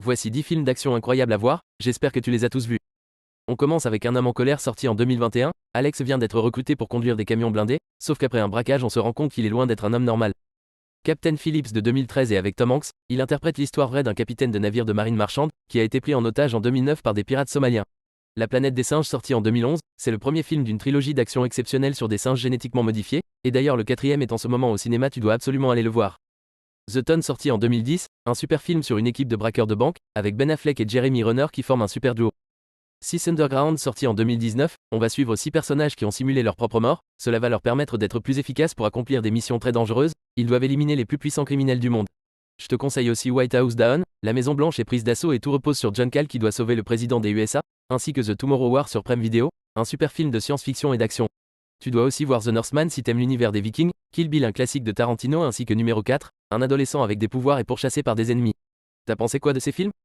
Voici 10 films d'action incroyables à voir, j'espère que tu les as tous vus. On commence avec Un homme en colère sorti en 2021. Alex vient d'être recruté pour conduire des camions blindés, sauf qu'après un braquage on se rend compte qu'il est loin d'être un homme normal. Captain Phillips de 2013 et avec Tom Hanks, il interprète l'histoire vraie d'un capitaine de navire de marine marchande qui a été pris en otage en 2009 par des pirates somaliens. La planète des singes sorti en 2011, c'est le premier film d'une trilogie d'action exceptionnelle sur des singes génétiquement modifiés, et d'ailleurs le quatrième est en ce moment au cinéma, tu dois absolument aller le voir. The Ton sorti en 2010, un super film sur une équipe de braqueurs de banque, avec Ben Affleck et Jeremy Renner qui forment un super duo. Six Underground sorti en 2019, on va suivre 6 personnages qui ont simulé leur propre mort, cela va leur permettre d'être plus efficaces pour accomplir des missions très dangereuses, ils doivent éliminer les plus puissants criminels du monde. Je te conseille aussi White House Down, la Maison Blanche est prise d'assaut et tout repose sur John Cal qui doit sauver le président des USA, ainsi que The Tomorrow War sur Prime Video, un super film de science-fiction et d'action. Tu dois aussi voir The Northman si t'aimes l'univers des Vikings, Kill Bill un classique de Tarantino ainsi que numéro 4, un adolescent avec des pouvoirs est pourchassé par des ennemis. T'as pensé quoi de ces films ?